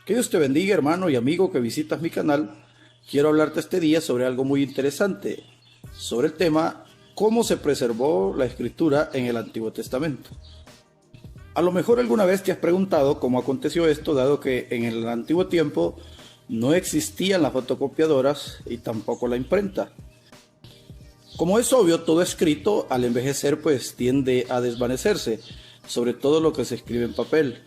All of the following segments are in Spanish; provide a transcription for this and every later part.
Que Dios te bendiga, hermano y amigo que visitas mi canal. Quiero hablarte este día sobre algo muy interesante, sobre el tema cómo se preservó la escritura en el Antiguo Testamento. A lo mejor alguna vez te has preguntado cómo aconteció esto, dado que en el antiguo tiempo no existían las fotocopiadoras y tampoco la imprenta. Como es obvio, todo escrito al envejecer pues tiende a desvanecerse, sobre todo lo que se escribe en papel.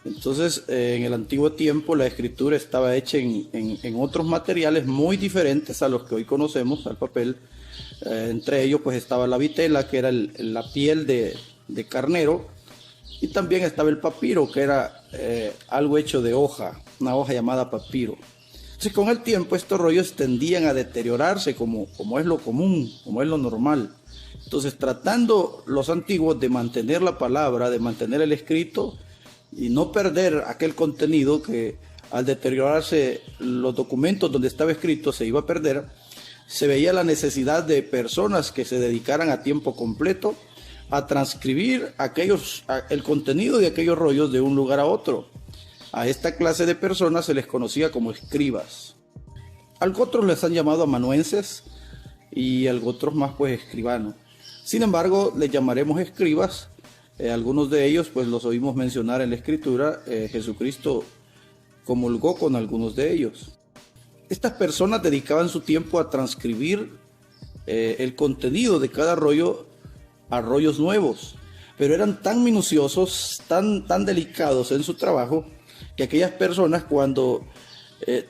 Entonces, en el antiguo tiempo la escritura estaba hecha en otros materiales muy diferentes a los que hoy conocemos, al papel. Entre ellos pues estaba la vitela, que era la piel de carnero, y también estaba el papiro, que era algo hecho de hoja, una hoja llamada papiro. Entonces, con el tiempo estos rollos tendían a deteriorarse como es lo común, como es lo normal. Entonces, tratando los antiguos de mantener la palabra, de mantener el escrito, y no perder aquel contenido que al deteriorarse los documentos donde estaba escrito se iba a perder, se veía la necesidad de personas que se dedicaran a tiempo completo a transcribir el contenido de aquellos rollos de un lugar a otro. A esta clase de personas se les conocía como escribas. Algo otros les han llamado amanuenses y algo otros más pues escribanos. Sin embargo, les llamaremos escribas. Algunos de ellos pues los oímos mencionar en la escritura. Jesucristo comulgó con algunos de ellos. Estas personas dedicaban su tiempo a transcribir el contenido de cada rollo a rollos nuevos, pero eran tan minuciosos, tan delicados en su trabajo, que aquellas personas cuando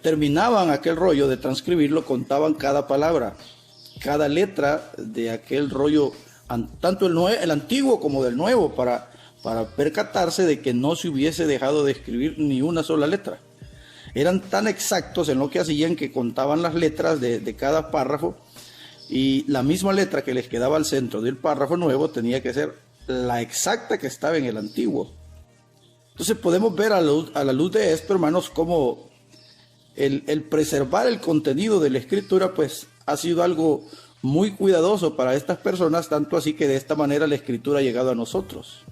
terminaban aquel rollo de transcribirlo contaban cada palabra, cada letra de aquel rollo, tanto el antiguo como del nuevo, para percatarse de que no se hubiese dejado de escribir ni una sola letra. Eran tan exactos en lo que hacían que contaban las letras de cada párrafo, y la misma letra que les quedaba al centro del párrafo nuevo tenía que ser la exacta que estaba en el antiguo. Entonces podemos ver a la luz de esto, hermanos, cómo el preservar el contenido de la escritura pues ha sido algo muy cuidadoso para estas personas, tanto así que de esta manera la escritura ha llegado a nosotros.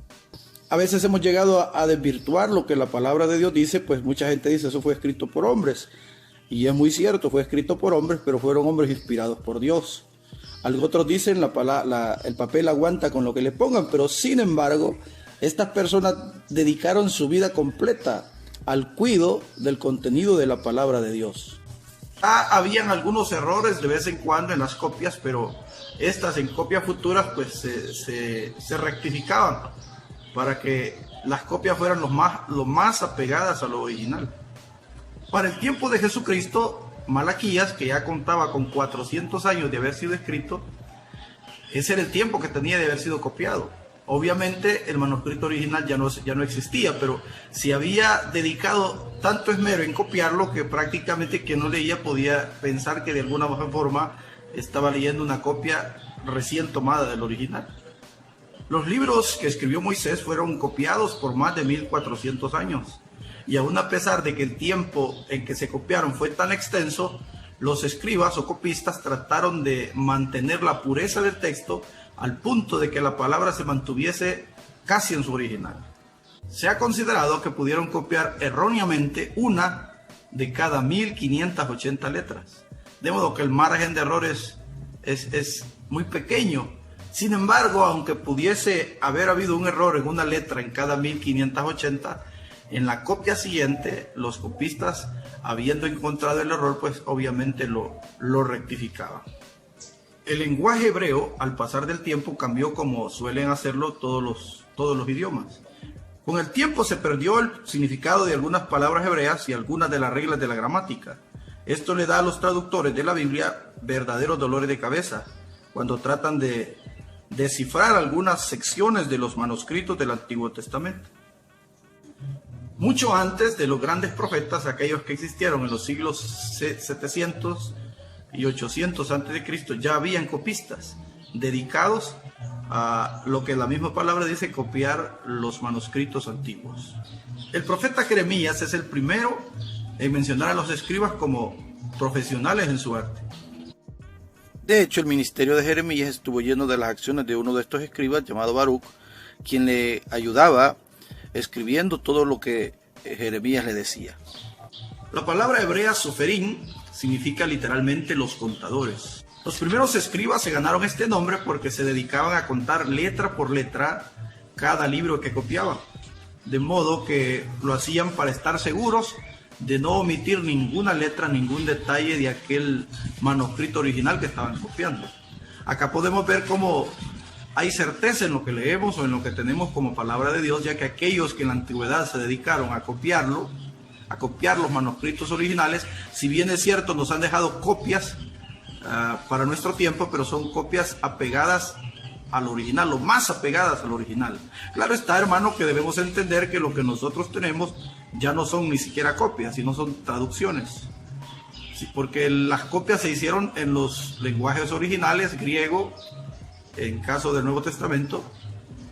A veces hemos llegado a desvirtuar lo que la palabra de Dios dice, pues mucha gente dice eso fue escrito por hombres, y es muy cierto, fue escrito por hombres, pero fueron hombres inspirados por Dios. Algo otros dicen el papel aguanta con lo que le pongan, pero sin embargo estas personas dedicaron su vida completa al cuidado del contenido de la palabra de Dios. Habían algunos errores de vez en cuando en las copias, pero estas en copias futuras pues se rectificaban para que las copias fueran lo más apegadas a lo original. Para el tiempo de Jesucristo, Malaquías, que ya contaba con 400 años de haber sido escrito, ese era el tiempo que tenía de haber sido copiado. Obviamente el manuscrito original ya no existía, pero se había dedicado tanto esmero en copiarlo que prácticamente quien no leía podía pensar que de alguna forma estaba leyendo una copia recién tomada del original. Los libros que escribió Moisés fueron copiados por más de 1400 años. Y aún a pesar de que el tiempo en que se copiaron fue tan extenso, los escribas o copistas trataron de mantener la pureza del texto al punto de que la palabra se mantuviese casi en su original. Se ha considerado que pudieron copiar erróneamente una de cada 1580 letras, de modo que el margen de errores es muy pequeño. Sin embargo, aunque pudiese haber habido un error en una letra en cada 1580, en la copia siguiente, los copistas, habiendo encontrado el error, pues obviamente lo rectificaban. El lenguaje hebreo, al pasar del tiempo, cambió como suelen hacerlo todos los idiomas. Con el tiempo se perdió el significado de algunas palabras hebreas y algunas de las reglas de la gramática. Esto le da a los traductores de la Biblia verdaderos dolores de cabeza cuando tratan de descifrar algunas secciones de los manuscritos del Antiguo Testamento. Mucho antes de los grandes profetas, aquellos que existieron en los siglos 700 y 800 a.C., ya habían copistas dedicados a lo que la misma palabra dice, copiar los manuscritos antiguos. El profeta Jeremías es el primero en mencionar a los escribas como profesionales en su arte. De hecho, el ministerio de Jeremías estuvo lleno de las acciones de uno de estos escribas llamado Baruch, quien le ayudaba escribiendo todo lo que Jeremías le decía. La palabra hebrea soferín significa literalmente los contadores. Los primeros escribas se ganaron este nombre porque se dedicaban a contar letra por letra cada libro que copiaban, de modo que lo hacían para estar seguros de no omitir ninguna letra, ningún detalle de aquel manuscrito original que estaban copiando. Acá podemos ver cómo hay certeza en lo que leemos o en lo que tenemos como palabra de Dios, ya que aquellos que en la antigüedad se dedicaron a copiar los manuscritos originales, si bien es cierto nos han dejado copias para nuestro tiempo, pero son copias apegadas al original, lo más apegadas al original. Claro está, hermano, que debemos entender que lo que nosotros tenemos ya no son ni siquiera copias, sino son traducciones. Sí, porque las copias se hicieron en los lenguajes originales, griego, en caso del Nuevo Testamento,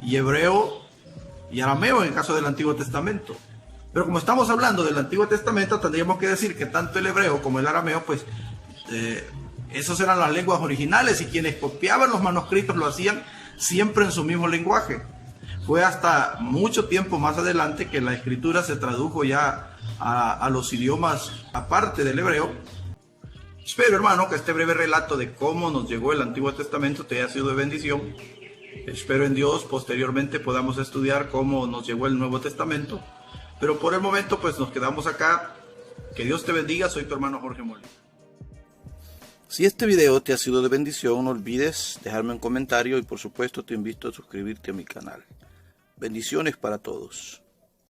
y hebreo y arameo en caso del Antiguo Testamento. Pero como estamos hablando del Antiguo Testamento, tendríamos que decir que tanto el hebreo como el arameo, pues esos eran las lenguas originales, y quienes copiaban los manuscritos lo hacían siempre en su mismo lenguaje. Fue hasta mucho tiempo más adelante que la escritura se tradujo ya a los idiomas aparte del hebreo. Espero, hermano, que este breve relato de cómo nos llegó el Antiguo Testamento te haya sido de bendición. Espero en Dios posteriormente podamos estudiar cómo nos llegó el Nuevo Testamento. Pero por el momento pues nos quedamos acá. Que Dios te bendiga, soy tu hermano Jorge Molina. Si este video te ha sido de bendición, no olvides dejarme un comentario y por supuesto te invito a suscribirte a mi canal. Bendiciones para todos.